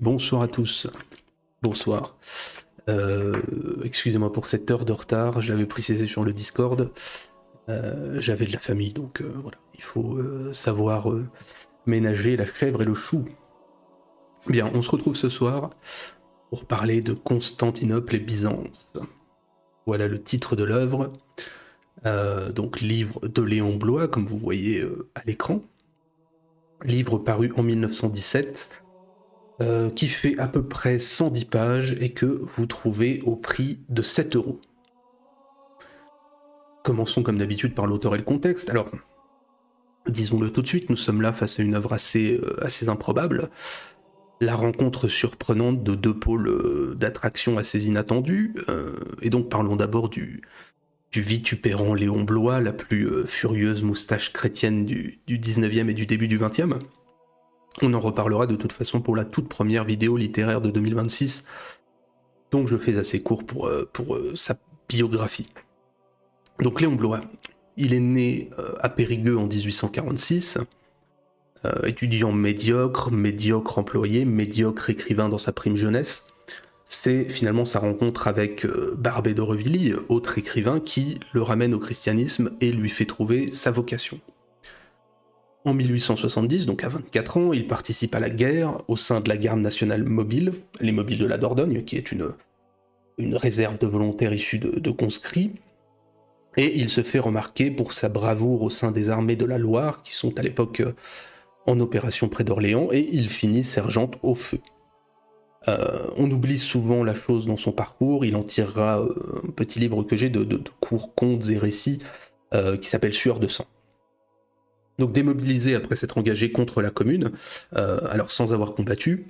Bonsoir à tous. Bonsoir. Excusez-moi pour cette heure de retard, je l'avais précisé sur le Discord. J'avais de la famille, donc voilà. Il faut savoir ménager la chèvre et le chou. Bien, on se retrouve ce soir pour parler de Constantinople et Byzance. Voilà le titre de l'œuvre. Donc livre de Léon Bloy, comme vous voyez à l'écran. Livre paru en 1917. Qui fait à peu près 110 pages et que vous trouvez au prix de 7 €. Commençons comme d'habitude par l'auteur et le contexte. Alors, disons-le tout de suite, nous sommes là face à une œuvre assez improbable. La rencontre surprenante de deux pôles d'attraction assez inattendus. Et donc parlons d'abord du vitupérant Léon Bloy, la plus furieuse moustache chrétienne du 19e et du début du 20e. On en reparlera de toute façon pour la toute première vidéo littéraire de 2026, donc je fais assez court pour sa biographie. Donc Léon Bloy, il est né à Périgueux en 1846, étudiant médiocre employé, médiocre écrivain dans sa prime jeunesse. C'est finalement sa rencontre avec Barbey d'Aurevilly, autre écrivain, qui le ramène au christianisme et lui fait trouver sa vocation. En 1870, donc à 24 ans, il participe à la guerre au sein de la garde nationale mobile, les mobiles de la Dordogne, qui est une réserve de volontaires issus de conscrits, et il se fait remarquer pour sa bravoure au sein des armées de la Loire, qui sont à l'époque en opération près d'Orléans, et il finit sergent au feu. On oublie souvent la chose dans son parcours, il en tirera un petit livre que j'ai de courts contes et récits qui s'appelle Sueur de sang. Donc démobilisé après s'être engagé contre la commune, alors sans avoir combattu,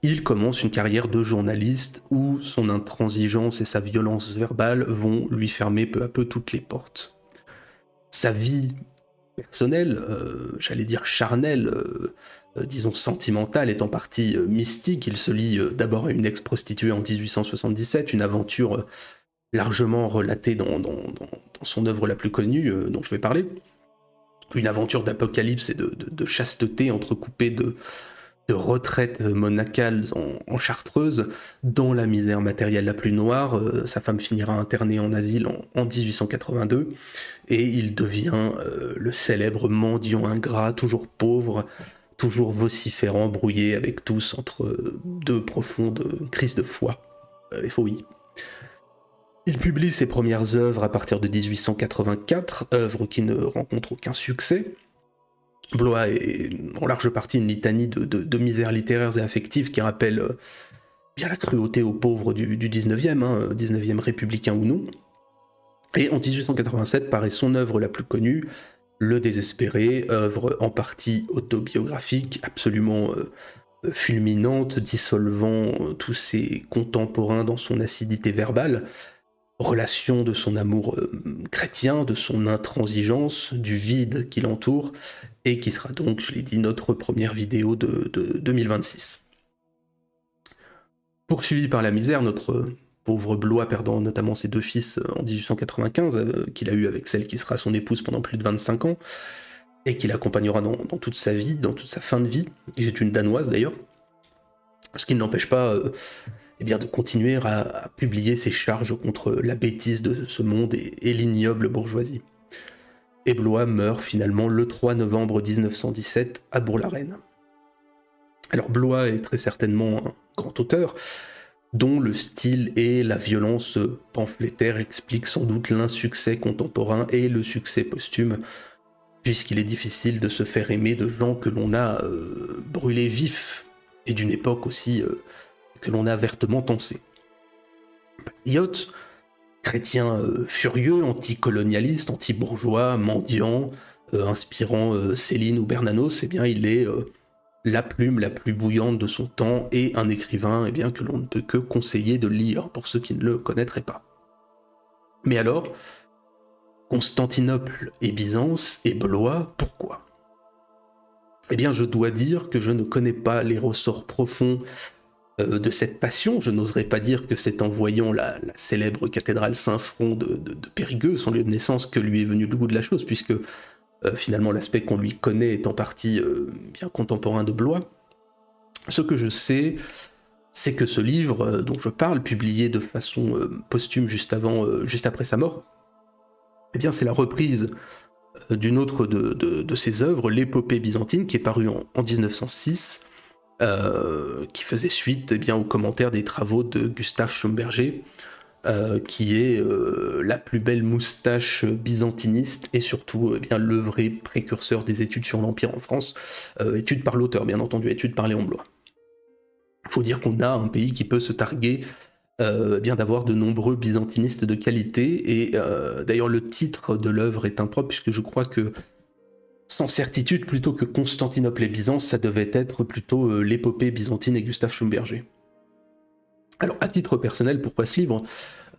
il commence une carrière de journaliste où son intransigeance et sa violence verbale vont lui fermer peu à peu toutes les portes. Sa vie personnelle, j'allais dire charnelle, disons sentimentale, est en partie mystique. Il se lie d'abord à une ex-prostituée en 1877, une aventure largement relatée dans son œuvre la plus connue, dont je vais parler. Une aventure d'apocalypse et de chasteté entrecoupée de retraites monacales en Chartreuse, dans la misère matérielle la plus noire. Sa femme finira internée en asile en 1882, et il devient le célèbre mendiant ingrat, toujours pauvre, toujours vociférant, brouillé avec tous entre deux profondes crises de foi et folie. Il publie ses premières œuvres à partir de 1884, œuvres qui ne rencontrent aucun succès. Bloy est en large partie une litanie de misères littéraires et affectives qui rappellent bien la cruauté aux pauvres du 19e, 19e républicain ou non. Et en 1887 paraît son œuvre la plus connue, Le Désespéré, œuvre en partie autobiographique, absolument fulminante, dissolvant tous ses contemporains dans son acidité verbale, relation de son amour chrétien, de son intransigeance, du vide qui l'entoure, et qui sera donc, je l'ai dit, notre première vidéo de 2026. Poursuivi par la misère, notre pauvre Bloy, perdant notamment ses deux fils en 1895, qu'il a eu avec celle qui sera son épouse pendant plus de 25 ans, et qu'il accompagnera dans toute sa vie, dans toute sa fin de vie, et c'est une Danoise d'ailleurs, ce qui ne l'empêche pas de continuer à publier ses charges contre la bêtise de ce monde et l'ignoble bourgeoisie. Et Bloy meurt finalement le 3 novembre 1917 à Bourg-la-Reine. Alors Bloy est très certainement un grand auteur, dont le style et la violence pamphlétaire expliquent sans doute l'insuccès contemporain et le succès posthume, puisqu'il est difficile de se faire aimer de gens que l'on a brûlés vifs, et d'une époque aussi que l'on a vertement tensée. Patriote, chrétien furieux, anticolonialiste, anti-bourgeois, mendiant, inspirant Céline ou Bernanos, il est la plume la plus bouillante de son temps et un écrivain que l'on ne peut que conseiller de lire pour ceux qui ne le connaîtraient pas. Mais alors, Constantinople et Byzance et Bloy, pourquoi ? Je dois dire que je ne connais pas les ressorts profonds de cette passion. Je n'oserais pas dire que c'est en voyant la célèbre cathédrale Saint-Front de Périgueux, son lieu de naissance, que lui est venu le goût de la chose, puisque finalement l'aspect qu'on lui connaît est en partie bien contemporain de Bloy. Ce que je sais, c'est que ce livre dont je parle, publié de façon posthume juste après sa mort, eh bien c'est la reprise d'une autre de ses œuvres, l'épopée byzantine, qui est parue en 1906, qui faisait suite aux commentaires des travaux de Gustave Schomberger, qui est la plus belle moustache byzantiniste et surtout le vrai précurseur des études sur l'Empire en France, études par l'auteur bien entendu, études par Léon Bloy. Il faut dire qu'on a un pays qui peut se targuer d'avoir de nombreux byzantinistes de qualité, et d'ailleurs le titre de l'œuvre est impropre, puisque je crois que, sans certitude, plutôt que Constantinople et Byzance, ça devait être plutôt l'épopée byzantine et Gustave Schomberger. Alors à titre personnel, pourquoi ce livre ?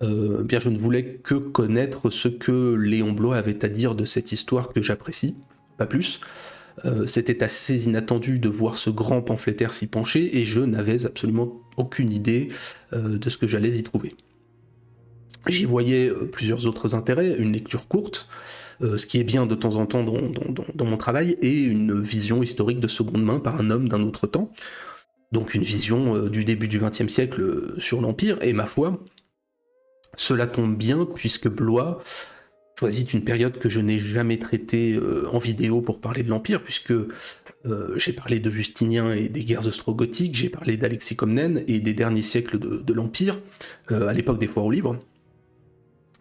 Je ne voulais que connaître ce que Léon Bloy avait à dire de cette histoire que j'apprécie, pas plus. C'était assez inattendu de voir ce grand pamphlétaire s'y pencher, et je n'avais absolument aucune idée de ce que j'allais y trouver. J'y voyais plusieurs autres intérêts, une lecture courte, ce qui est bien de temps en temps dans mon travail, et une vision historique de seconde main par un homme d'un autre temps, donc une vision du début du XXe siècle sur l'Empire, et ma foi, cela tombe bien puisque Bloy choisit une période que je n'ai jamais traitée en vidéo pour parler de l'Empire, puisque j'ai parlé de Justinien et des guerres ostrogothiques, j'ai parlé d'Alexis Comnène et des derniers siècles de l'Empire, à l'époque des foires aux livres.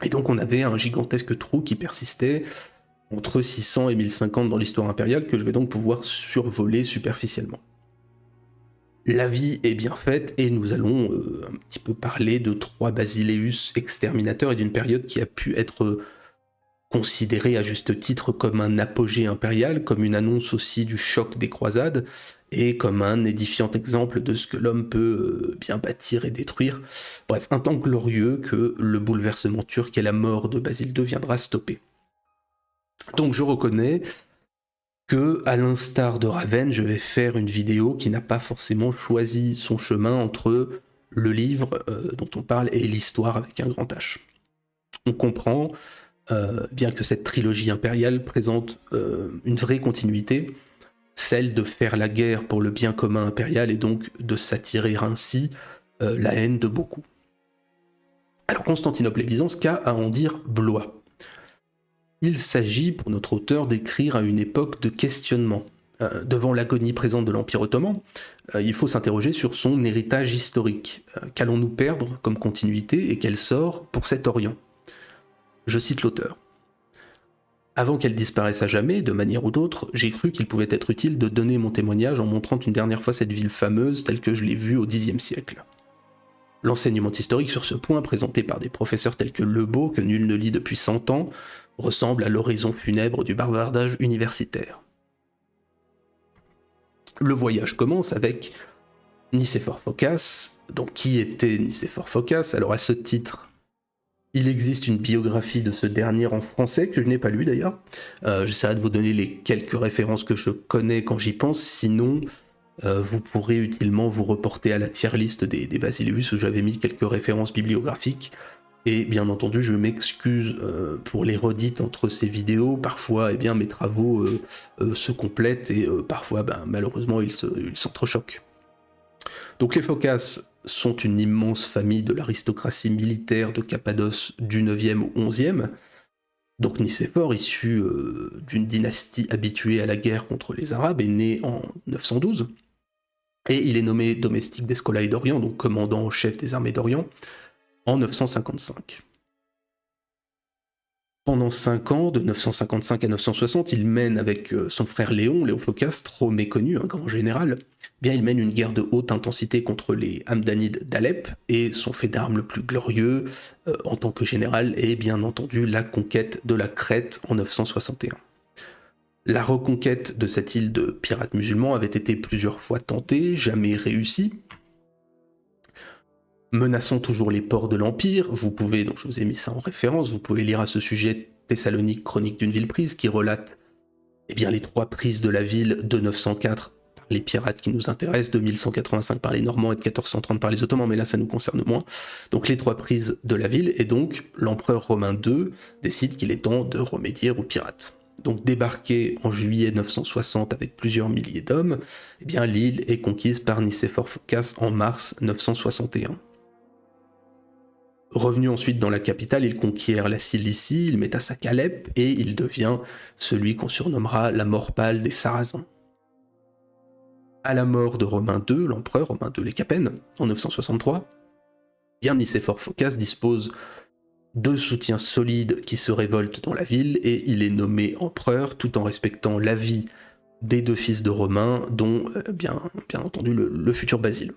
Et donc on avait un gigantesque trou qui persistait entre 600 et 1050 dans l'histoire impériale, que je vais donc pouvoir survoler superficiellement. La vie est bien faite, et nous allons un petit peu parler de 3 basileus exterminateurs et d'une période qui a pu être considérée à juste titre comme un apogée impérial, comme une annonce aussi du choc des croisades, et comme un édifiant exemple de ce que l'homme peut bien bâtir et détruire. Bref, un temps glorieux que le bouleversement turc et la mort de Basile II viendra stopper. Donc je reconnais que, à l'instar de Ravenne, je vais faire une vidéo qui n'a pas forcément choisi son chemin entre le livre dont on parle et l'histoire avec un grand H. On comprend bien que cette trilogie impériale présente une vraie continuité, celle de faire la guerre pour le bien commun impérial, et donc de s'attirer ainsi la haine de beaucoup. Alors Constantinople et Byzance, qu'a à en dire Bloy ? Il s'agit pour notre auteur d'écrire à une époque de questionnement. Devant l'agonie présente de l'Empire ottoman, il faut s'interroger sur son héritage historique. Qu'allons-nous perdre comme continuité et quel sort pour cet Orient ? Je cite l'auteur. Avant qu'elle disparaisse à jamais, de manière ou d'autre, j'ai cru qu'il pouvait être utile de donner mon témoignage en montrant une dernière fois cette ville fameuse telle que je l'ai vue au Xe siècle. L'enseignement historique sur ce point, présenté par des professeurs tels que Lebeau, que nul ne lit depuis 100 ans, ressemble à l'horizon funèbre du bavardage universitaire. Le voyage commence avec Nicéphore Phocas. Donc qui était Nicéphore Phocas ? Alors à ce titre, il existe une biographie de ce dernier en français, que je n'ai pas lu d'ailleurs. J'essaierai de vous donner les quelques références que je connais quand j'y pense, sinon vous pourrez utilement vous reporter à la tier list des Basileus, où j'avais mis quelques références bibliographiques. Et bien entendu, je m'excuse pour les redites entre ces vidéos. Parfois, mes travaux se complètent, et parfois, malheureusement, ils s'entrechoquent. Donc les Phocas sont une immense famille de l'aristocratie militaire de Cappadoce du 9e au 11e. Donc Nicéphore, issu d'une dynastie habituée à la guerre contre les Arabes, est né en 912. Et il est nommé domestique des Scolae d'Orient, donc commandant en chef des armées d'Orient, en 955. Pendant 5 ans, de 955 à 960, il mène avec son frère Léon Phocas, trop méconnu, un grand général, il mène une guerre de haute intensité contre les Hamdanides d'Alep, et son fait d'armes le plus glorieux en tant que général est bien entendu la conquête de la Crète en 961. La reconquête de cette île de pirates musulmans avait été plusieurs fois tentée, jamais réussie, menaçant toujours les ports de l'Empire. Vous pouvez, donc je vous ai mis ça en référence, vous pouvez lire à ce sujet Thessalonique, chronique d'une ville prise, qui relate les 3 prises de la ville de 904 par les pirates qui nous intéressent, de 1185 par les Normands et de 1430 par les Ottomans, mais là ça nous concerne moins. Donc les 3 prises de la ville, et donc l'empereur Romain II décide qu'il est temps de remédier aux pirates. donc débarqué en juillet 960 avec plusieurs milliers d'hommes, eh bien l'île est conquise par Nicéphore Phocas en mars 961. Revenu ensuite dans la capitale, il conquiert la Cilicie, il met à sac Alep et il devient celui qu'on surnommera la mort pâle des Sarrasins. À la mort de Romain II, l'empereur Romain II Lécapène, en 963, bien Nicéphore Phocas dispose de soutiens solides qui se révoltent dans la ville et il est nommé empereur tout en respectant l'avis des deux fils de Romain, dont bien entendu le futur Basile.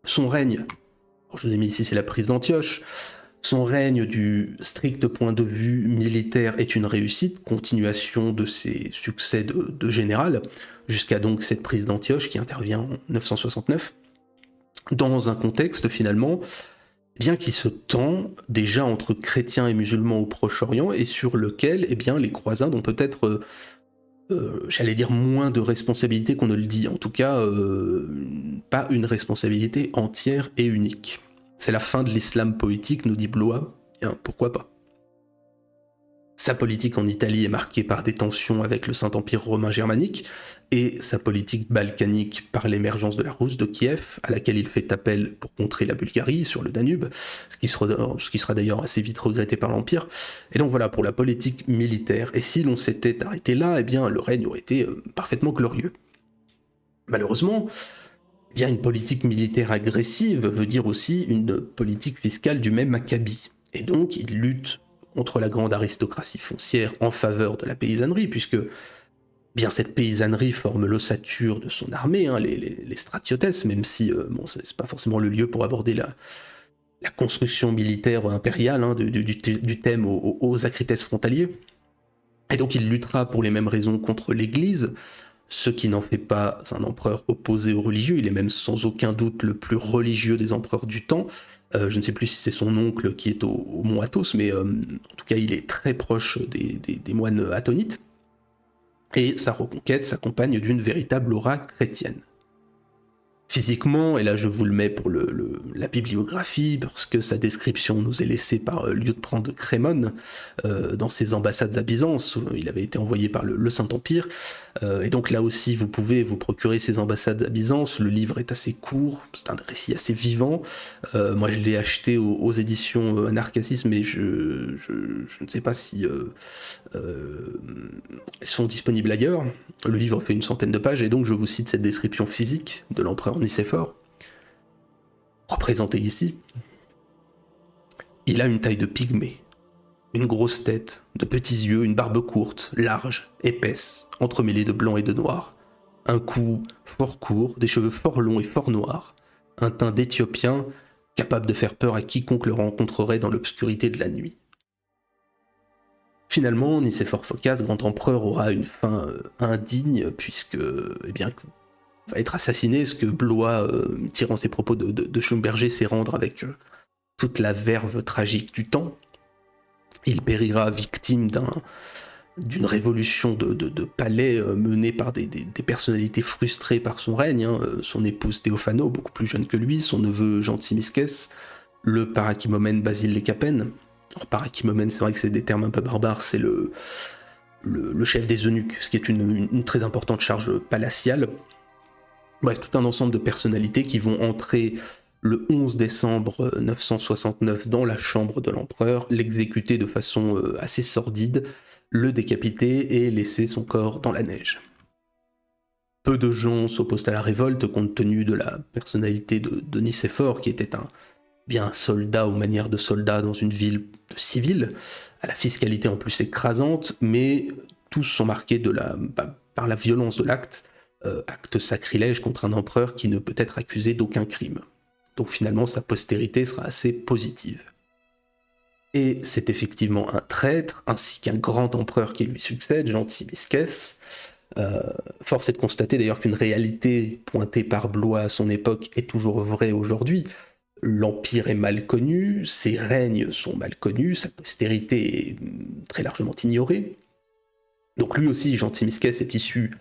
Son règne, je vous ai mis ici, c'est la prise d'Antioche. Son règne du strict point de vue militaire est une réussite, continuation de ses succès de général, jusqu'à donc cette prise d'Antioche qui intervient en 969, dans un contexte finalement bien qui se tend déjà entre chrétiens et musulmans au Proche-Orient et sur lequel les croisades ont peut-être, j'allais dire, moins de responsabilités qu'on ne le dit, en tout cas pas une responsabilité entière et unique. C'est la fin de l'islam poétique, nous dit Blois, bien, pourquoi pas. Sa politique en Italie est marquée par des tensions avec le Saint-Empire romain germanique, et sa politique balkanique par l'émergence de la Rousse de Kiev, à laquelle il fait appel pour contrer la Bulgarie sur le Danube, ce qui sera d'ailleurs assez vite regretté par l'Empire. Et donc voilà pour la politique militaire, et si l'on s'était arrêté là, le règne aurait été parfaitement glorieux. Malheureusement, une politique militaire agressive veut dire aussi une politique fiscale du même acabit. Et donc, il lutte contre la grande aristocratie foncière en faveur de la paysannerie, puisque cette paysannerie forme l'ossature de son armée, les stratiotes, même si c'est pas forcément le lieu pour aborder la construction militaire impériale du thème aux acrites frontaliers. Et donc, il luttera pour les mêmes raisons contre l'Église, ce qui n'en fait pas un empereur opposé aux religieux, il est même sans aucun doute le plus religieux des empereurs du temps. Je ne sais plus si c'est son oncle qui est au mont Athos, mais en tout cas il est très proche des moines athonites. Et sa reconquête s'accompagne d'une véritable aura chrétienne. Physiquement, et là je vous le mets pour la bibliographie, parce que sa description nous est laissée par Liutprand de Crémone dans ses ambassades à Byzance, où il avait été envoyé par le Saint-Empire, et donc là aussi vous pouvez vous procurer ces ambassades à Byzance, le livre est assez court, c'est un récit assez vivant, moi je l'ai acheté aux éditions Anarchasis, mais je ne sais pas si elles sont disponibles ailleurs. Le livre fait une centaine de pages, et donc je vous cite cette description physique de l'empereur Nicéphore, représenté ici. Il a une taille de pygmée, une grosse tête, de petits yeux, une barbe courte, large, épaisse, entremêlée de blanc et de noir, un cou fort court, des cheveux fort longs et fort noirs, un teint d'Éthiopien capable de faire peur à quiconque le rencontrerait dans l'obscurité de la nuit. Finalement, Nicéphore Phocas, grand empereur, aura une fin indigne, puisque, va être assassiné, ce que Blois, tirant ses propos de Schlumberger, sait rendre avec toute la verve tragique du temps. Il périra victime d'une révolution de palais menée par des personnalités frustrées par son règne, son épouse Théophano, beaucoup plus jeune que lui, son neveu Jean Tzimiskès, le parakimomène Basile Lécapène. Alors parakimomène, c'est vrai que c'est des termes un peu barbares, c'est le chef des eunuques, ce qui est une très importante charge palatiale. Bref, tout un ensemble de personnalités qui vont entrer le 11 décembre 969 dans la chambre de l'empereur, l'exécuter de façon assez sordide, le décapiter et laisser son corps dans la neige. Peu de gens s'opposent à la révolte compte tenu de la personnalité de Nicéphore, qui était un soldat aux manières de soldat dans une ville de civils, à la fiscalité en plus écrasante, mais tous sont marqués par la violence de l'acte, acte sacrilège contre un empereur qui ne peut être accusé d'aucun crime. Donc finalement, sa postérité sera assez positive. Et c'est effectivement un traître, ainsi qu'un grand empereur qui lui succède, Jean Tzimiskès. Force est de constater d'ailleurs qu'une réalité pointée par Blois à son époque est toujours vraie aujourd'hui. L'Empire est mal connu, ses règnes sont mal connus, sa postérité est très largement ignorée. Donc lui aussi, Jean Tzimiskès, est issu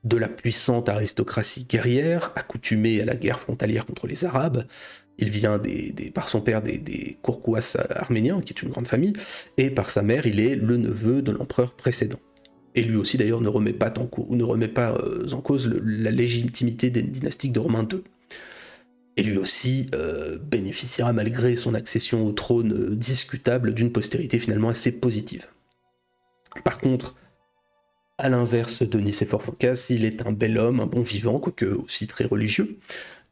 de la puissante aristocratie guerrière, accoutumée à la guerre frontalière contre les Arabes, Il vient par son père des Kourkouas arméniens, qui est une grande famille, et par sa mère, il est le neveu de l'empereur précédent. Et lui aussi, d'ailleurs, ne remet pas en cause la légitimité dynastique de Romain II. Et lui aussi bénéficiera, malgré son accession au trône discutable, d'une postérité finalement assez positive. Par contre, à l'inverse de Nicéphore Phocas, il est un bel homme, un bon vivant, quoique aussi très religieux,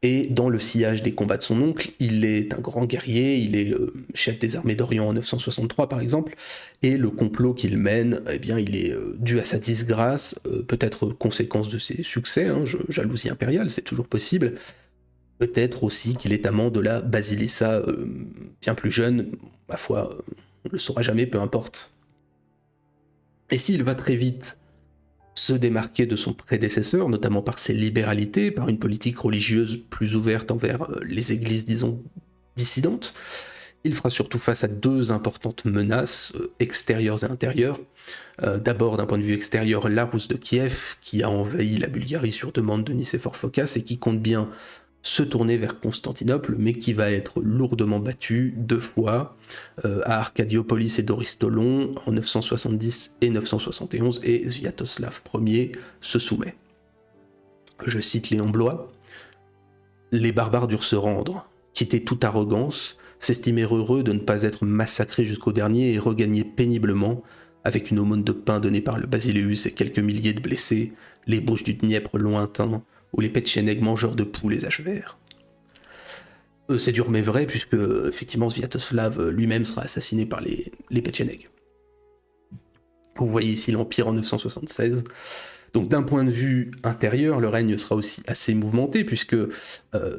et dans le sillage des combats de son oncle, il est un grand guerrier, il est chef des armées d'Orient en 963 par exemple, et le complot qu'il mène, eh bien, il est dû à sa disgrâce, peut-être conséquence de ses succès, jalousie impériale, c'est toujours possible, peut-être aussi qu'il est amant de la Basilissa, bien plus jeune, ma foi, on ne le saura jamais, peu importe. Et s'il va très vite se démarquer de son prédécesseur, notamment par ses libéralités, par une politique religieuse plus ouverte envers les églises, disons, dissidentes, il fera surtout face à deux importantes menaces extérieures et intérieures. D'abord, d'un point de vue extérieur, la Rousse de Kiev, qui a envahi la Bulgarie sur demande de Nicéphore Phocas et qui compte bien se tourner vers Constantinople, mais qui va être lourdement battu deux fois, à Arcadiopolis et Doristolon en 970 et 971, et Sviatoslav Ier se soumet. Je cite Léon Bloy, « Les barbares durent se rendre, quitter toute arrogance, s'estimer heureux de ne pas être massacrés jusqu'au dernier et regagner péniblement, avec une aumône de pain donnée par le Basileus et quelques milliers de blessés, les bouches du Dniepr lointain, où les Petchénègues mangeurs de poux les achevèrent. » C'est dur mais vrai, puisque effectivement Sviatoslav lui-même sera assassiné par les Petchénègues. Vous voyez ici l'Empire en 976. Donc d'un point de vue intérieur, le règne sera aussi assez mouvementé, puisque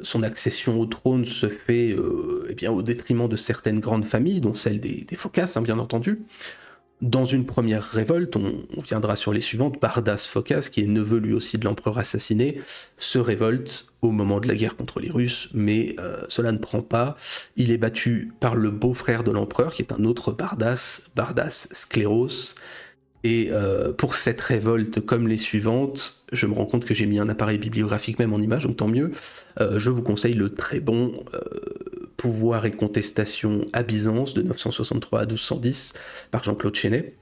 son accession au trône se fait eh bien, au détriment de certaines grandes familles, dont celle des Phocas, bien entendu. Dans une première révolte, on viendra sur les suivantes, Bardas Phocas, qui est neveu lui aussi de l'empereur assassiné, se révolte au moment de la guerre contre les Russes, mais cela ne prend pas. Il est battu par le beau-frère de l'empereur, qui est un autre Bardas, Bardas Skléros, et pour cette révolte, comme les suivantes, je me rends compte que j'ai mis un appareil bibliographique même en image, donc tant mieux, je vous conseille le très bon Pouvoir et contestation à Byzance de 963 à 1210 par Jean-Claude Chenet,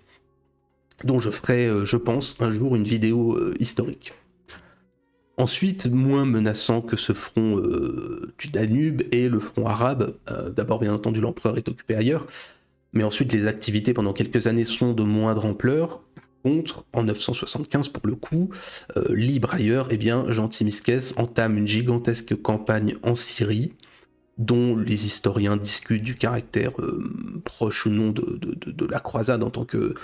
dont je ferai, je pense, un jour une vidéo historique. Ensuite, moins menaçant que ce front du Danube est le front arabe. D'abord, bien entendu, l'empereur est occupé ailleurs, mais ensuite les activités pendant quelques années sont de moindre ampleur. Par contre, en 975, pour le coup, libre ailleurs, eh bien, Jean Tzimiskès entame une gigantesque campagne en Syrie, dont les historiens discutent du caractère proche ou non de la croisade en tant que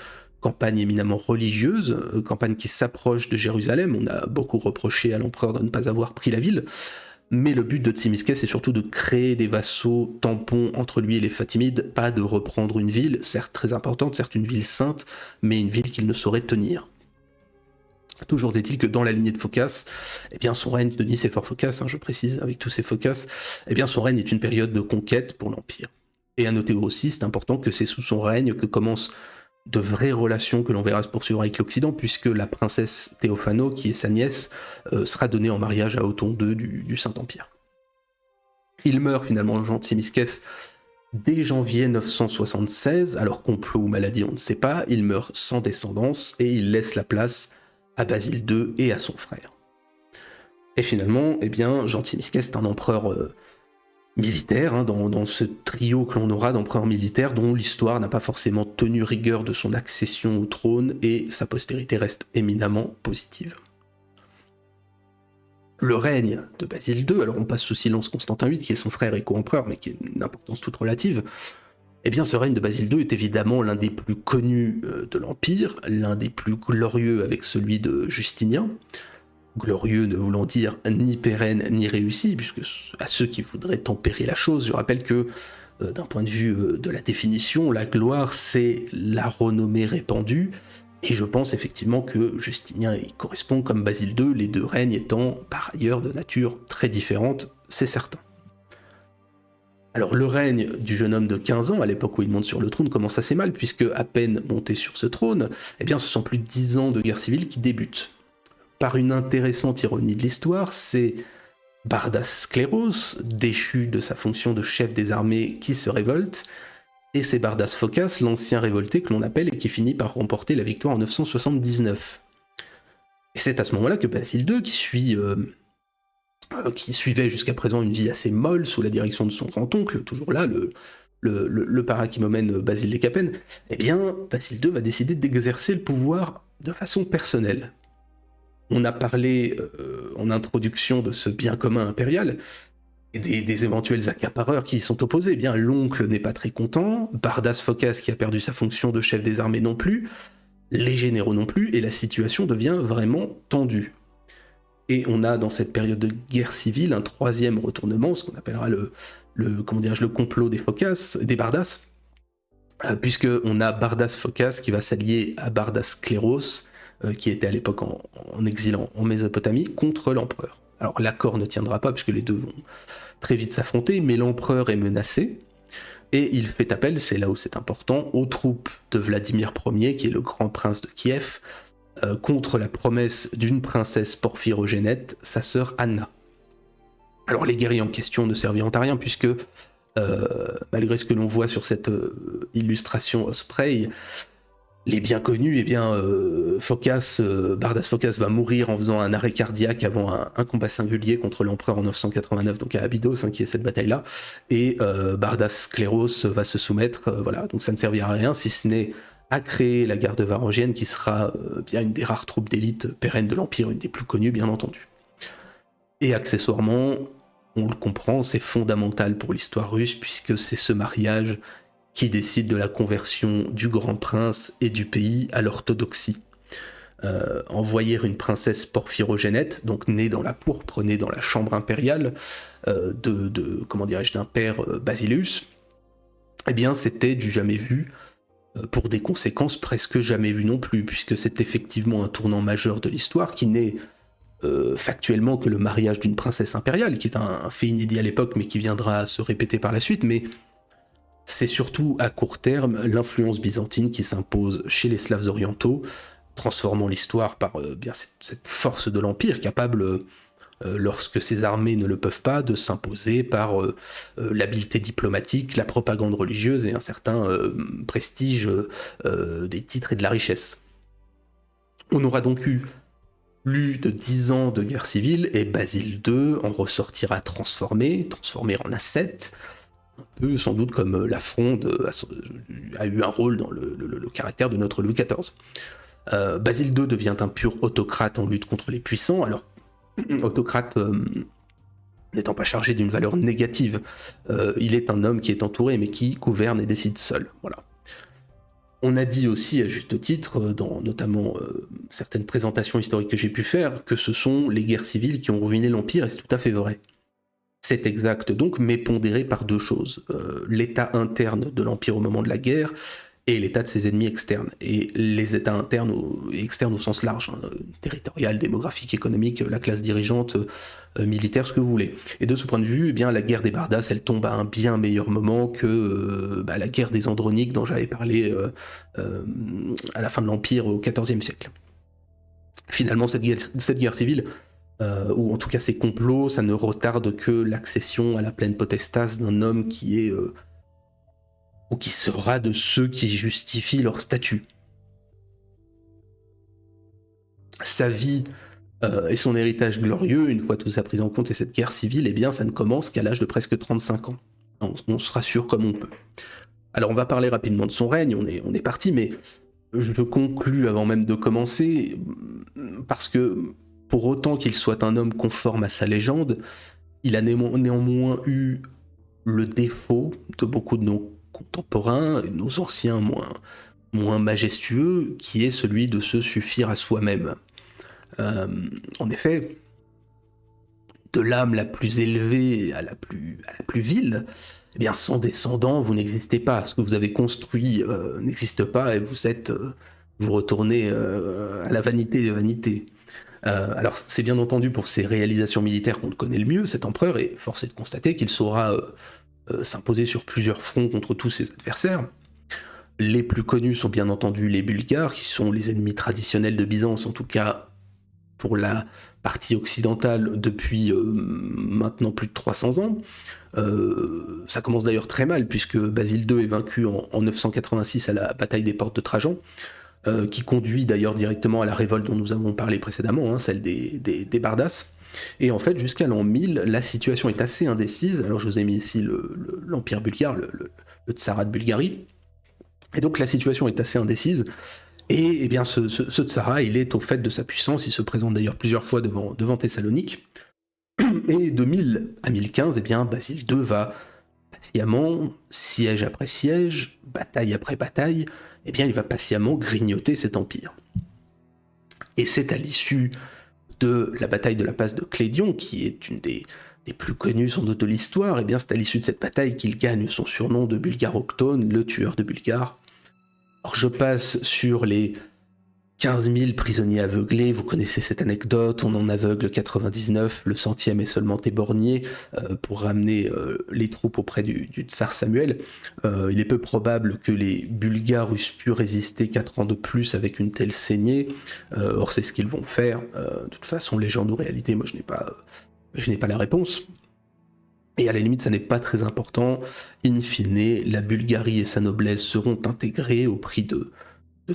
campagne éminemment religieuse, campagne qui s'approche de Jérusalem. On a beaucoup reproché à l'empereur de ne pas avoir pris la ville, mais le but de Tzimiskès c'est surtout de créer des vassaux tampons entre lui et les Fatimides, pas de reprendre une ville, certes très importante, certes une ville sainte, mais une ville qu'il ne saurait tenir. Toujours est-il que dans la lignée de Phocas, eh bien son règne de Nicéphore Phocas, je précise, avec tous ces Phocas, eh bien son règne est une période de conquête pour l'Empire. Et à noter aussi, c'est important que c'est sous son règne que commencent de vraies relations que l'on verra se poursuivre avec l'Occident, puisque la princesse Théophano, qui est sa nièce, sera donnée en mariage à Othon II du Saint-Empire. Il meurt finalement, Jean Tzimiskès, dès janvier 976, alors complot ou maladie on ne sait pas, il meurt sans descendance et il laisse la place à Basile II et à son frère. Et finalement, eh bien, Jean Tzimiskès est un empereur militaire, dans ce trio que l'on aura d'empereurs militaires dont l'histoire n'a pas forcément tenu rigueur de son accession au trône et sa postérité reste éminemment positive. Le règne de Basile II, alors on passe sous silence Constantin VIII, qui est son frère et co-empereur, mais qui est une importance toute relative, eh bien ce règne de Basile II est évidemment l'un des plus connus de l'Empire, l'un des plus glorieux avec celui de Justinien, glorieux ne voulant dire ni pérenne ni réussi, puisque à ceux qui voudraient tempérer la chose, je rappelle que d'un point de vue de la définition, la gloire c'est la renommée répandue, et je pense effectivement que Justinien y correspond comme Basile II, les deux règnes étant par ailleurs de nature très différente, c'est certain. Alors le règne du jeune homme de 15 ans, à l'époque où il monte sur le trône, commence assez mal, puisque à peine monté sur ce trône, eh bien ce sont plus de 10 ans de guerre civile qui débutent. Par une intéressante ironie de l'histoire, c'est Bardas Skleros, déchu de sa fonction de chef des armées, qui se révolte, et c'est Bardas Phocas, l'ancien révolté que l'on appelle et qui finit par remporter la victoire en 979. Et c'est à ce moment-là que Basile II, qui suivait jusqu'à présent une vie assez molle sous la direction de son grand-oncle, toujours là, le parakimomène Basile des Capennes, eh bien, Basile II va décider d'exercer le pouvoir de façon personnelle. On a parlé en introduction de ce bien commun impérial, et des éventuels accapareurs qui y sont opposés. Eh bien, l'oncle n'est pas très content, Bardas Phocas qui a perdu sa fonction de chef des armées non plus, les généraux non plus, et la situation devient vraiment tendue. Et on a dans cette période de guerre civile un troisième retournement, ce qu'on appellera le complot des Phocas, des Bardas, puisque on a Bardas Phocas qui va s'allier à Bardas Skleros, qui était à l'époque en exil en Mésopotamie, contre l'empereur. Alors l'accord ne tiendra pas puisque les deux vont très vite s'affronter, mais l'empereur est menacé, et il fait appel, c'est là où c'est important, aux troupes de Vladimir Ier, qui est le grand prince de Kiev, contre la promesse d'une princesse porphyrogénète, sa sœur Anna. Alors les guerriers en question ne serviront à rien, puisque malgré ce que l'on voit sur cette illustration Osprey, les bien connus, eh bien, Bardas Phocas va mourir en faisant un arrêt cardiaque avant un combat singulier contre l'empereur en 989, donc à Abydos, qui est cette bataille-là, et Bardas Skleros va se soumettre, voilà, donc ça ne servira à rien, si ce n'est à créer la garde varangienne, qui sera bien une des rares troupes d'élite pérennes de l'Empire, une des plus connues, bien entendu. Et accessoirement, on le comprend, c'est fondamental pour l'histoire russe, puisque c'est ce mariage qui décide de la conversion du grand prince et du pays à l'orthodoxie. Envoyer une princesse porphyrogénète, donc née dans la pourpre, née dans la chambre impériale d'un père Basilius, eh bien c'était du jamais vu, pour des conséquences presque jamais vues non plus, puisque c'est effectivement un tournant majeur de l'histoire qui n'est factuellement que le mariage d'une princesse impériale, qui est un fait inédit à l'époque, mais qui viendra se répéter par la suite, mais c'est surtout à court terme l'influence byzantine qui s'impose chez les Slaves orientaux, transformant l'histoire par bien cette force de l'Empire capable, lorsque ses armées ne le peuvent pas, de s'imposer par l'habileté diplomatique, la propagande religieuse et un certain prestige des titres et de la richesse. On aura donc eu plus de 10 ans de guerre civile, et Basile II en ressortira transformé en ascète, un peu sans doute comme la Fronde a eu un rôle dans le caractère de notre Louis XIV. Basile II devient un pur autocrate en lutte contre les puissants, alors autocrate n'étant pas chargé d'une valeur négative, il est un homme qui est entouré mais qui gouverne et décide seul, voilà. On a dit aussi, à juste titre, dans notamment certaines présentations historiques que j'ai pu faire, que ce sont les guerres civiles qui ont ruiné l'Empire, et c'est tout à fait vrai. C'est exact donc, mais pondéré par deux choses. L'état interne de l'Empire au moment de la guerre, et l'état de ses ennemis externes. Et les états internes et externes au sens large, territorial, démographique, économique, la classe dirigeante, militaire, ce que vous voulez. Et de ce point de vue, eh bien, la guerre des Bardas, elle tombe à un bien meilleur moment que la guerre des Androniques dont j'avais parlé à la fin de l'Empire au XIVe siècle. Finalement, cette guerre civile, ou en tout cas ces complots, ça ne retarde que l'accession à la pleine potestas d'un homme qui est ou qui sera de ceux qui justifient leur statut. Sa vie et son héritage glorieux, une fois tout ça pris en compte, et cette guerre civile, eh bien ça ne commence qu'à l'âge de presque 35 ans. On se rassure comme on peut. Alors on va parler rapidement de son règne, on est parti, mais je conclus avant même de commencer, parce que pour autant qu'il soit un homme conforme à sa légende, il a néanmoins eu le défaut de beaucoup de nos contemporains, nos anciens moins majestueux, qui est celui de se suffire à soi-même. En effet, de l'âme la plus élevée à la plus vile, eh bien sans descendants, vous n'existez pas. Ce que vous avez construit n'existe pas, et vous retournez à la vanité des vanités. Alors c'est bien entendu pour ses réalisations militaires qu'on le connaît le mieux, cet empereur, et force est de constater qu'il saura s'imposer sur plusieurs fronts contre tous ses adversaires. Les plus connus sont bien entendu les Bulgares, qui sont les ennemis traditionnels de Byzance, en tout cas pour la partie occidentale depuis maintenant plus de 300 ans. Ça commence d'ailleurs très mal, puisque Basile II est vaincu en 986 à la bataille des portes de Trajan, qui conduit d'ailleurs directement à la révolte dont nous avons parlé précédemment, celle des Bardas. Et en fait, jusqu'à l'an 1000, la situation est assez indécise. Alors je vous ai mis ici l'Empire bulgare, le Tsarat de Bulgarie. Et donc la situation est assez indécise. Et eh bien, ce Tsarat, il est au fait de sa puissance. Il se présente d'ailleurs plusieurs fois devant Thessalonique. Et de 1000 à 1015, eh bien, Basile II va patiemment, siège après siège, bataille après bataille, eh bien, il va patiemment grignoter cet empire. Et c'est à l'issue de la bataille de la passe de Clédion, qui est une des plus connues sans doute de l'histoire, eh bien, c'est à l'issue de cette bataille qu'il gagne son surnom de Bulgaroctone, le tueur de Bulgares. Alors je passe sur les 15 000 prisonniers aveuglés, vous connaissez cette anecdote, on en aveugle 99, le 100e est seulement éborgné pour ramener les troupes auprès du tsar Samuel. Il est peu probable que les Bulgares eussent pu résister 4 ans de plus avec une telle saignée, or c'est ce qu'ils vont faire. De toute façon, légende ou réalité, moi je n'ai pas la réponse. Et à la limite, ça n'est pas très important. In fine, la Bulgarie et sa noblesse seront intégrées au prix de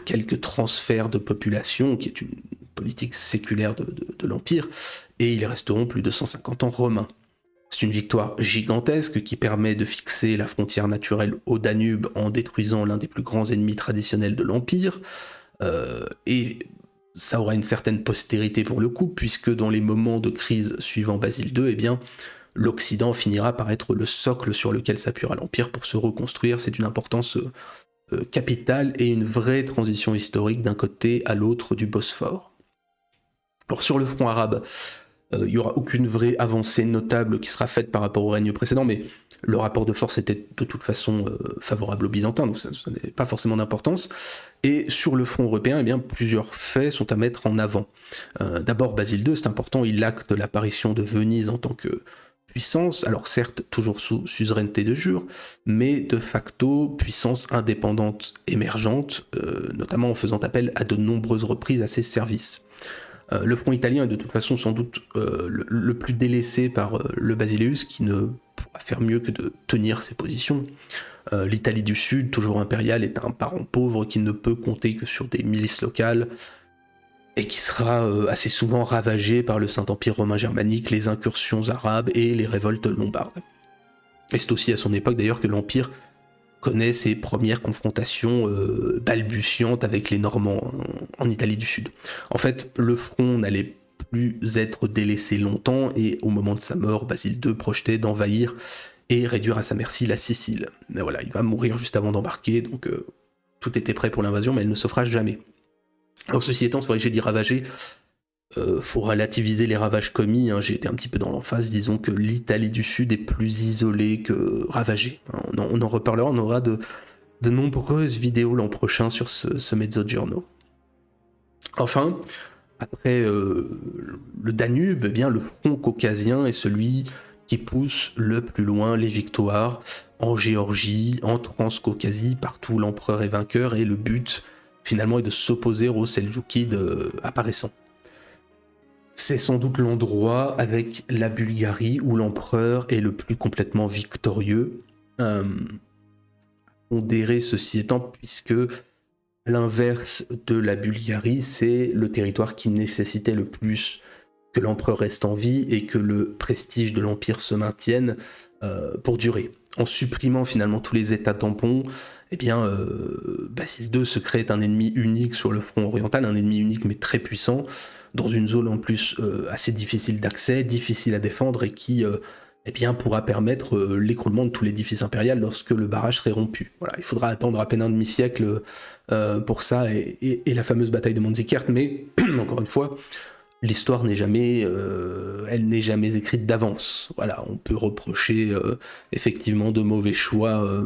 quelques transferts de population, qui est une politique séculaire de l'Empire, et ils resteront plus de 150 ans romains. C'est une victoire gigantesque qui permet de fixer la frontière naturelle au Danube en détruisant l'un des plus grands ennemis traditionnels de l'Empire, et ça aura une certaine postérité pour le coup, puisque dans les moments de crise suivant Basile II, eh bien, l'Occident finira par être le socle sur lequel s'appuiera l'Empire pour se reconstruire. C'est d'une importance capitale et une vraie transition historique d'un côté à l'autre du Bosphore. Alors sur le front arabe, il n'y aura aucune vraie avancée notable qui sera faite par rapport au règne précédent, mais le rapport de force était de toute façon favorable aux Byzantins, donc ça n'avait pas forcément d'importance. Et sur le front européen, eh bien, plusieurs faits sont à mettre en avant. D'abord, Basile II, c'est important, il acte l'apparition de Venise en tant que puissance, alors certes toujours sous suzeraineté de jure, mais de facto puissance indépendante émergente, notamment en faisant appel à de nombreuses reprises à ses services. Le front italien est de toute façon sans doute le plus délaissé par le Basileus, qui ne pourra faire mieux que de tenir ses positions. L'Italie du Sud, toujours impériale, est un parent pauvre qui ne peut compter que sur des milices locales, et qui sera assez souvent ravagé par le Saint-Empire romain germanique, les incursions arabes et les révoltes lombardes. Et c'est aussi à son époque d'ailleurs que l'Empire connaît ses premières confrontations balbutiantes avec les Normands en Italie du Sud. En fait, le front n'allait plus être délaissé longtemps, et au moment de sa mort, Basile II projetait d'envahir et réduire à sa merci la Sicile. Mais voilà, il va mourir juste avant d'embarquer, donc tout était prêt pour l'invasion, mais elle ne se fera jamais. Alors ceci étant, c'est vrai que j'ai dit ravager, faut relativiser les ravages commis, j'ai été un petit peu dans l'emphase, disons que l'Italie du Sud est plus isolée que ravagée. On en reparlera, on aura de nombreuses vidéos l'an prochain sur ce Mezzogiorno. Enfin, après le Danube, eh bien, le front caucasien est celui qui pousse le plus loin les victoires en Géorgie, en Transcaucasie, partout l'empereur est vainqueur, et le but finalement est de s'opposer aux Seldjoukides apparaissant. C'est sans doute l'endroit avec la Bulgarie où l'empereur est le plus complètement victorieux. Pondéré ceci étant, puisque à l'inverse de la Bulgarie, c'est le territoire qui nécessitait le plus que l'empereur reste en vie et que le prestige de l'empire se maintienne pour durer. En supprimant finalement tous les états tampons, eh bien, Basile II se crée un ennemi unique sur le front oriental, un ennemi unique mais très puissant, dans une zone en plus assez difficile d'accès, difficile à défendre, et qui eh bien, pourra permettre l'écroulement de tout l'édifice impérial lorsque le barrage serait rompu. Voilà, il faudra attendre à peine un demi-siècle pour ça, et la fameuse bataille de Manzikert, mais encore une fois, l'histoire n'est jamais, elle n'est jamais écrite d'avance. Voilà, on peut reprocher effectivement de mauvais choix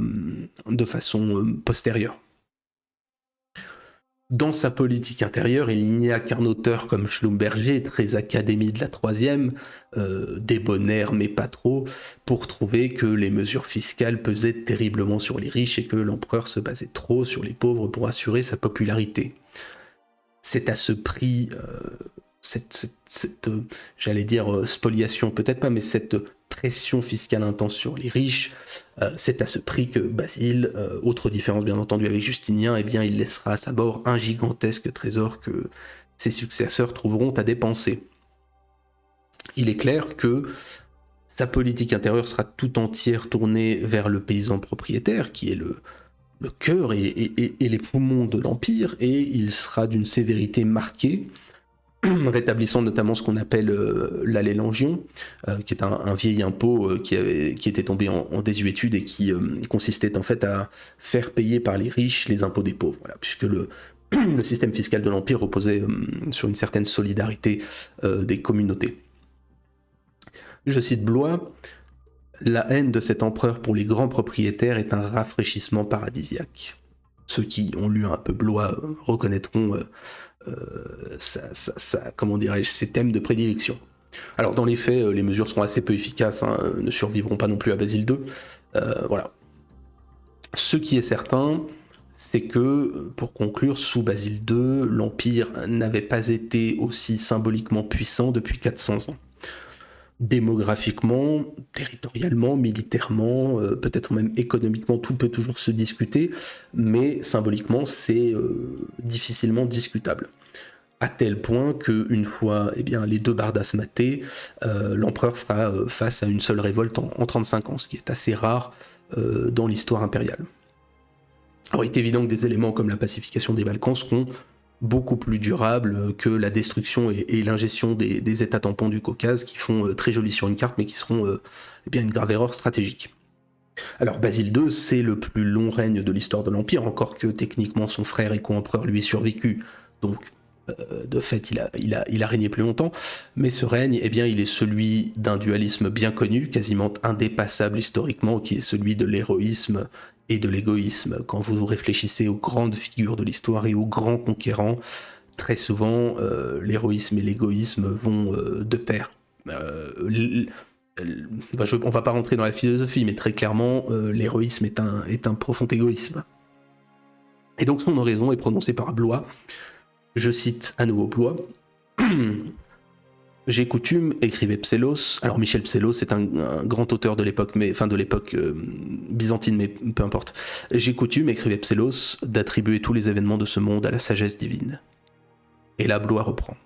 de façon postérieure. Dans sa politique intérieure, il n'y a qu'un auteur comme Schlumberger, très académie de la troisième, débonnaire mais pas trop, pour trouver que les mesures fiscales pesaient terriblement sur les riches et que l'empereur se basait trop sur les pauvres pour assurer sa popularité. C'est à ce prix j'allais dire spoliation, peut-être pas, mais cette pression fiscale intense sur les riches, c'est à ce prix que Basile, autre différence bien entendu avec Justinien, eh bien il laissera à sa mort un gigantesque trésor que ses successeurs trouveront à dépenser. Il est clair que sa politique intérieure sera tout entière tournée vers le paysan propriétaire, qui est le cœur et les poumons de l'Empire, et il sera d'une sévérité marquée, rétablissant notamment ce qu'on appelle l'allélangion, qui est un vieil impôt qui était tombé en désuétude et qui consistait en fait à faire payer par les riches les impôts des pauvres, voilà, puisque le système fiscal de l'Empire reposait sur une certaine solidarité des communautés. Je cite Blois: la haine de cet empereur pour les grands propriétaires est un rafraîchissement paradisiaque. Ceux qui ont lu un peu Blois reconnaîtront comment dirais-je, ces thèmes de prédilection. Alors dans les faits, les mesures seront assez peu efficaces, ne survivront pas non plus à Basile II. Voilà. Ce qui est certain, c'est que, pour conclure, sous Basile II, l'Empire n'avait pas été aussi symboliquement puissant depuis 400 ans. Démographiquement, territorialement, militairement, peut-être même économiquement, tout peut toujours se discuter, mais symboliquement, c'est difficilement discutable. À tel point qu'une fois les deux Bardas matés, l'empereur fera face à une seule révolte en 35 ans, ce qui est assez rare dans l'histoire impériale. Alors il est évident que des éléments comme la pacification des Balkans seront beaucoup plus durables que la destruction et l'ingestion des États tampons du Caucase, qui font très joli sur une carte, mais qui seront une grave erreur stratégique. Alors Basile II, c'est le plus long règne de l'histoire de l'Empire, encore que techniquement son frère et co-empereur lui ait survécu, donc de fait il a régné plus longtemps, mais ce règne, il est celui d'un dualisme bien connu, quasiment indépassable historiquement, qui est celui de l'héroïsme et de l'égoïsme. Quand vous réfléchissez aux grandes figures de l'histoire et aux grands conquérants, très souvent l'héroïsme et l'égoïsme vont de pair. On va pas rentrer dans la philosophie, mais très clairement, l'héroïsme est un profond égoïsme. Et donc son oraison est prononcée par Blois. Je cite à nouveau Blois. J'ai coutume, écrivait Psellos, alors Michel Psellos est un grand auteur de l'époque, byzantine, mais peu importe. J'ai coutume, écrivait Psellos, d'attribuer tous les événements de ce monde à la sagesse divine. Et là, Blois reprend.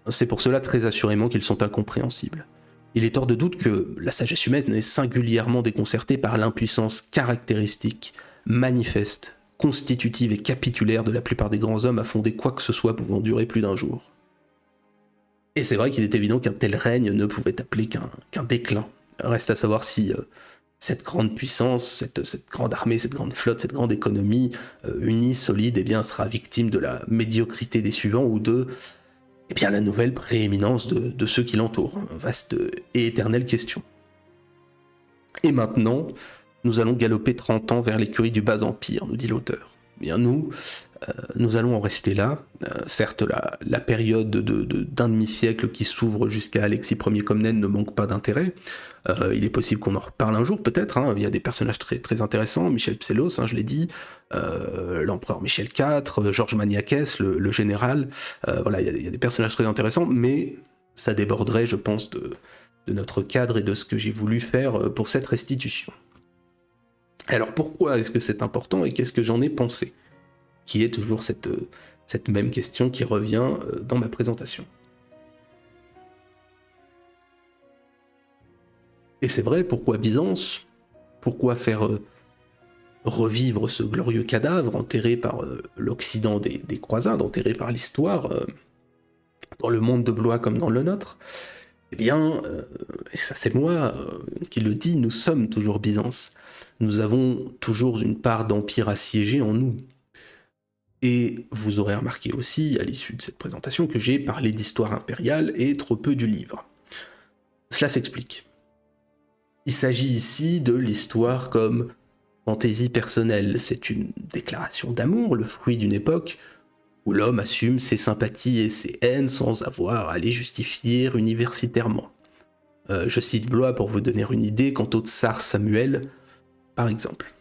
C'est pour cela très assurément qu'ils sont incompréhensibles. Il est hors de doute que la sagesse humaine est singulièrement déconcertée par l'impuissance caractéristique, manifeste, constitutive et capitulaire de la plupart des grands hommes à fonder quoi que ce soit pouvant durer plus d'un jour. Et c'est vrai qu'il est évident qu'un tel règne ne pouvait appeler qu'un déclin. Reste à savoir si cette grande puissance, cette grande armée, cette grande flotte, cette grande économie unie, solide, sera victime de la médiocrité des suivants ou de la nouvelle prééminence de ceux qui l'entourent. Vaste et éternelle question. Et maintenant, nous allons galoper 30 ans vers l'écurie du bas empire, nous dit l'auteur. Bien nous allons en rester là. Certes, la période d'un demi-siècle qui s'ouvre jusqu'à Alexis Ier Comnène ne manque pas d'intérêt. Il est possible qu'on en reparle un jour, peut-être. Il y a des personnages très, très intéressants. Michel Psellos, je l'ai dit. L'empereur Michel IV, Georges Maniakès, le général. Il y a des personnages très intéressants, mais ça déborderait, je pense, de notre cadre et de ce que j'ai voulu faire pour cette restitution. Alors pourquoi est-ce que c'est important et qu'est-ce que j'en ai pensé ? Qui est toujours cette même question qui revient dans ma présentation. Et c'est vrai, pourquoi Byzance ? Pourquoi faire revivre ce glorieux cadavre enterré par l'Occident des croisades, enterré par l'histoire, dans le monde de Blois comme dans le nôtre ? Et ça c'est moi qui le dis, nous sommes toujours Byzance. Nous avons toujours une part d'empire assiégé en nous. Et vous aurez remarqué aussi, à l'issue de cette présentation, que j'ai parlé d'histoire impériale et trop peu du livre. Cela s'explique. Il s'agit ici de l'histoire comme fantaisie personnelle. C'est une déclaration d'amour, le fruit d'une époque où l'homme assume ses sympathies et ses haines sans avoir à les justifier universitairement. Je cite Blois pour vous donner une idée quant au tsar Samuel, par exemple.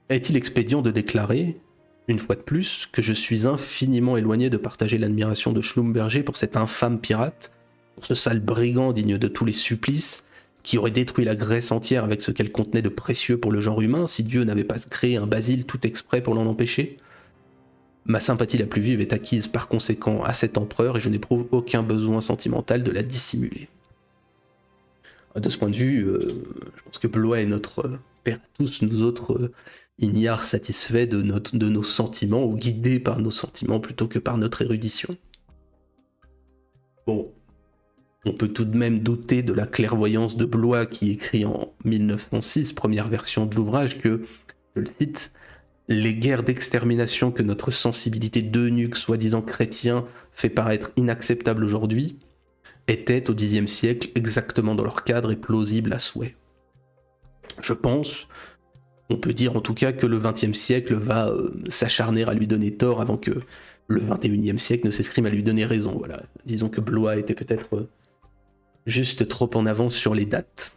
Est-il expédient de déclarer, une fois de plus, que je suis infiniment éloigné de partager l'admiration de Schlumberger pour cet infâme pirate, pour ce sale brigand digne de tous les supplices, qui aurait détruit la Grèce entière avec ce qu'elle contenait de précieux pour le genre humain, si Dieu n'avait pas créé un Basile tout exprès pour l'en empêcher. Ma sympathie la plus vive est acquise par conséquent à cet empereur et je n'éprouve aucun besoin sentimental de la dissimuler. De ce point de vue, je pense que Blois est notre père à tous, nous autres ignares satisfaits de nos sentiments, ou guidés par nos sentiments plutôt que par notre érudition. Bon, on peut tout de même douter de la clairvoyance de Blois qui écrit en 1906, première version de l'ouvrage, que, je le cite, « Les guerres d'extermination que notre sensibilité d'eunuque soi-disant chrétien fait paraître inacceptables aujourd'hui étaient au Xe siècle exactement dans leur cadre et plausibles à souhait. » Je pense, on peut dire en tout cas que le XXe siècle va s'acharner à lui donner tort avant que le XXIe siècle ne s'escrime à lui donner raison. Voilà. Disons que Blois était peut-être juste trop en avance sur les dates.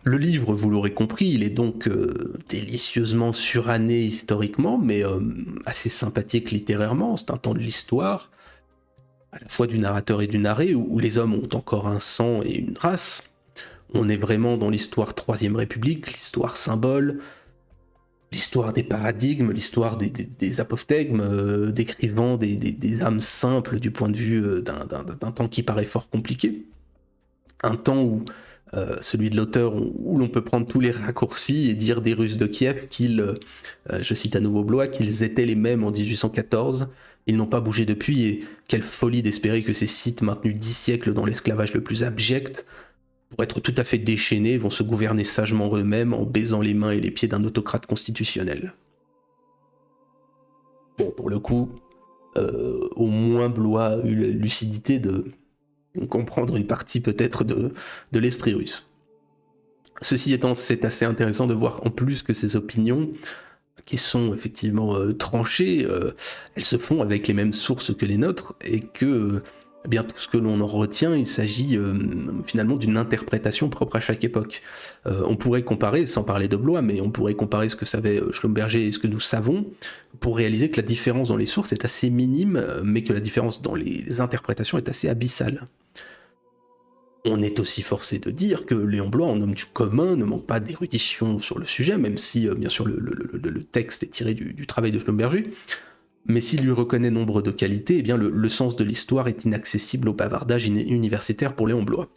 Le livre, vous l'aurez compris, il est donc délicieusement suranné historiquement, mais assez sympathique littérairement. C'est un temps de l'histoire, à la fois du narrateur et du narré, où les hommes ont encore un sang et une race. On est vraiment dans l'histoire Troisième République, l'histoire symbole, l'histoire des paradigmes, l'histoire des apophthegmes, décrivant des âmes simples du point de vue d'un temps qui paraît fort compliqué. Un temps où celui de l'auteur, où l'on peut prendre tous les raccourcis et dire des Russes de Kiev qu'ils, je cite à nouveau Blois, qu'ils étaient les mêmes en 1814, ils n'ont pas bougé depuis, et quelle folie d'espérer que ces sites maintenus 10 siècles dans l'esclavage le plus abject, pour être tout à fait déchaînés, vont se gouverner sagement eux-mêmes en baisant les mains et les pieds d'un autocrate constitutionnel. Bon, pour le coup, au moins Blois a eu la lucidité de comprendre une partie peut-être de l'esprit russe. Ceci étant, c'est assez intéressant de voir en plus que ces opinions, qui sont effectivement tranchées, elles se font avec les mêmes sources que les nôtres, et que eh bien, tout ce que l'on en retient, il s'agit finalement d'une interprétation propre à chaque époque. On pourrait comparer, sans parler de Blois, mais on pourrait comparer ce que savait Schlumberger et ce que nous savons, pour réaliser que la différence dans les sources est assez minime, mais que la différence dans les interprétations est assez abyssale. On est aussi forcé de dire que Léon Blois, en homme du commun, ne manque pas d'érudition sur le sujet, même si, bien sûr, le texte est tiré du travail de Schlumberger. Mais s'il lui reconnaît nombre de qualités, eh bien le sens de l'histoire est inaccessible au bavardage universitaire pour Léon Blois.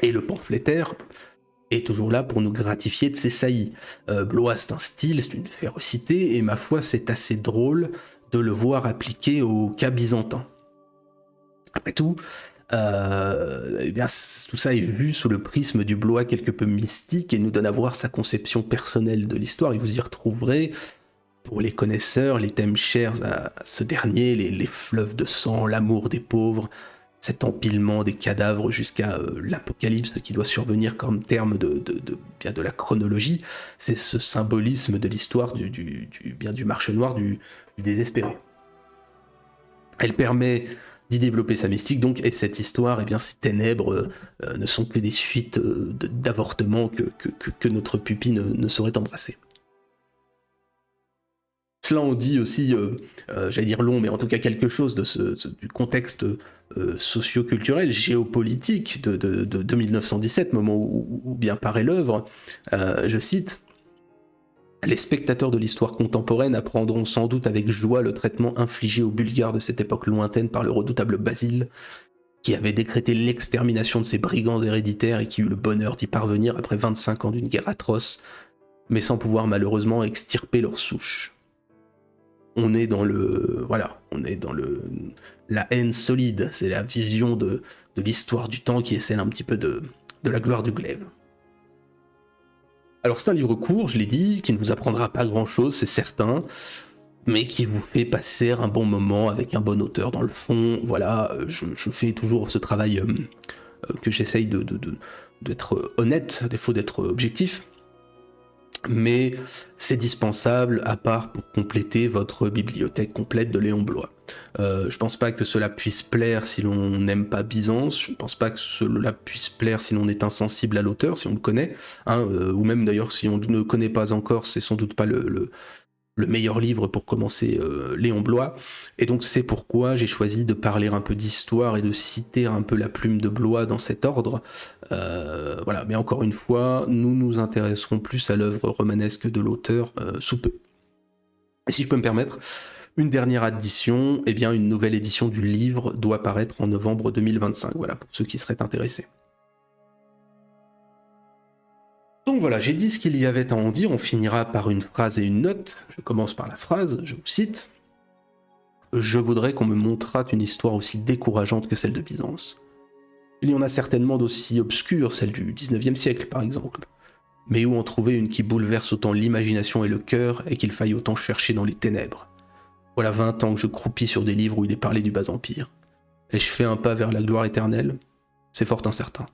Et le pamphlétaire est toujours là pour nous gratifier de ses saillies. Blois, c'est un style, c'est une férocité, et ma foi, c'est assez drôle de le voir appliqué au cas byzantin. Après tout, eh bien, tout ça est vu sous le prisme du Blois quelque peu mystique et nous donne à voir sa conception personnelle de l'histoire, et vous y retrouverez, pour les connaisseurs, les thèmes chers à ce dernier, les fleuves de sang, l'amour des pauvres, cet empilement des cadavres jusqu'à l'apocalypse qui doit survenir comme terme bien de la chronologie. C'est ce symbolisme de l'histoire du marche noir, du désespéré. Elle permet d'y développer sa mystique, donc, et cette histoire, eh bien, ces ténèbres ne sont que des suites d'avortements que notre pupille ne saurait embrasser. Cela en dit aussi, j'allais dire long, mais en tout cas quelque chose du contexte socio-culturel, géopolitique de 1917, moment où bien paraît l'œuvre. Je cite: « Les spectateurs de l'histoire contemporaine apprendront sans doute avec joie le traitement infligé aux Bulgares de cette époque lointaine par le redoutable Basile, qui avait décrété l'extermination de ces brigands héréditaires et qui eut le bonheur d'y parvenir après 25 ans d'une guerre atroce, mais sans pouvoir malheureusement extirper leur souche. » On est dans la haine solide, c'est la vision de l'histoire du temps qui est celle un petit peu de la gloire du glaive. Alors c'est un livre court, je l'ai dit, qui ne vous apprendra pas grand chose, c'est certain, mais qui vous fait passer un bon moment avec un bon auteur dans le fond. Voilà, je fais toujours ce travail que j'essaye d'être honnête, à défaut d'être objectif. mais c'est dispensable à part pour compléter votre bibliothèque complète de Léon Bloy. Je pense pas que cela puisse plaire si l'on n'aime pas Byzance, je pense pas que cela puisse plaire si l'on est insensible à l'auteur, si on le connaît, hein, ou même d'ailleurs si on ne connaît pas encore, c'est sans doute pas le meilleur livre pour commencer Léon Bloy, et donc c'est pourquoi j'ai choisi de parler un peu d'histoire et de citer un peu la plume de Bloy dans cet ordre. Voilà, mais encore une fois, nous nous intéresserons plus à l'œuvre romanesque de l'auteur sous peu. Et si je peux me permettre, une dernière addition, eh bien une nouvelle édition du livre doit paraître en novembre 2025, voilà, pour ceux qui seraient intéressés. Donc voilà, j'ai dit ce qu'il y avait à en dire, on finira par une phrase et une note. Je commence par la phrase, je vous cite. « Je voudrais qu'on me montrât une histoire aussi décourageante que celle de Byzance. Il y en a certainement d'aussi obscures, celle du 19e siècle par exemple. Mais où en trouver une qui bouleverse autant l'imagination et le cœur, et qu'il faille autant chercher dans les ténèbres. Voilà 20 ans que je croupis sur des livres où il est parlé du bas empire. Ai-je fait un pas vers la gloire éternelle? C'est fort incertain. »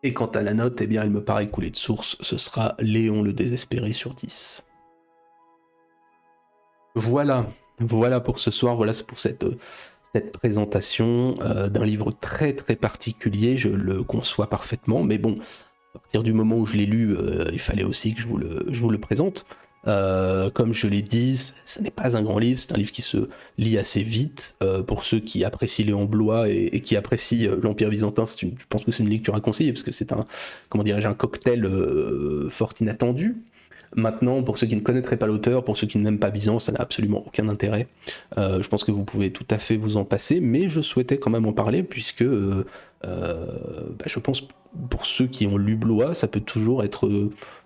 Et quant à la note, eh bien, elle me paraît couler de source, ce sera Léon le désespéré sur 10. Voilà pour ce soir, voilà pour cette présentation d'un livre très très particulier, je le conçois parfaitement, mais bon, à partir du moment où je l'ai lu, il fallait aussi que je vous le présente. Comme je l'ai dit, ce n'est pas un grand livre, c'est un livre qui se lit assez vite. Pour ceux qui apprécient Léon Bloy et qui apprécient l'Empire byzantin, je pense que c'est une lecture à conseiller, parce que c'est un cocktail fort inattendu. Maintenant, pour ceux qui ne connaîtraient pas l'auteur, pour ceux qui n'aiment pas Byzance, ça n'a absolument aucun intérêt. Je pense que vous pouvez tout à fait vous en passer, mais je souhaitais quand même en parler, puisque je pense pour ceux qui ont lu Bloy, ça peut toujours être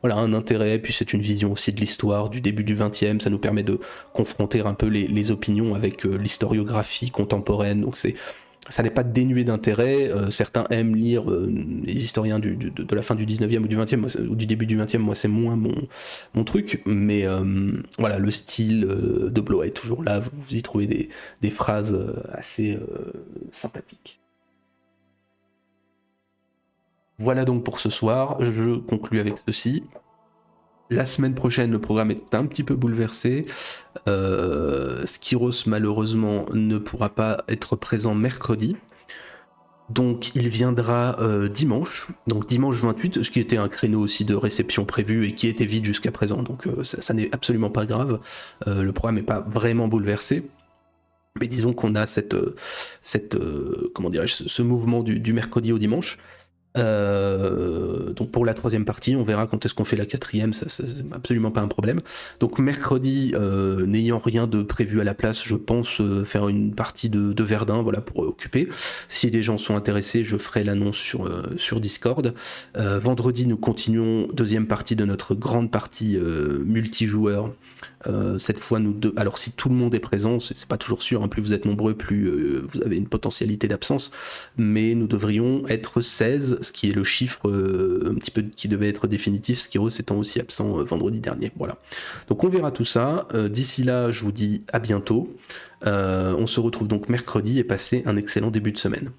un intérêt, puis c'est une vision aussi de l'histoire du début du XXe, ça nous permet de confronter un peu les opinions avec l'historiographie contemporaine, donc ça n'est pas dénué d'intérêt. Certains aiment lire les historiens de la fin du 19e ou du 20e, ou du début du 20e, moi c'est moins mon truc, mais voilà, le style de Bloy est toujours là, vous y trouvez des phrases assez sympathiques. Voilà donc pour ce soir, je conclue avec ceci. La semaine prochaine, le programme est un petit peu bouleversé. Skyros, malheureusement, ne pourra pas être présent mercredi. Donc, il viendra dimanche. Donc, dimanche 28, ce qui était un créneau aussi de réception prévu et qui était vide jusqu'à présent. Donc, ça n'est absolument pas grave. Le programme n'est pas vraiment bouleversé. Mais disons qu'on a ce mouvement du mercredi au dimanche. Donc pour la troisième partie, on verra quand est-ce qu'on fait la quatrième, ça c'est absolument pas un problème. Donc mercredi, n'ayant rien de prévu à la place, je pense faire une partie de Verdun, voilà, pour occuper. Si des gens sont intéressés, je ferai l'annonce sur Discord. Vendredi, nous continuons deuxième partie de notre grande partie multijoueur. Cette fois, nous deux. Alors, si tout le monde est présent, c'est pas toujours sûr, hein, plus vous êtes nombreux, plus vous avez une potentialité d'absence, mais nous devrions être 16, ce qui est le chiffre un petit peu qui devait être définitif, Skyros étant aussi absent vendredi dernier. Voilà. Donc, on verra tout ça. D'ici là, je vous dis à bientôt. On se retrouve donc mercredi et passez un excellent début de semaine.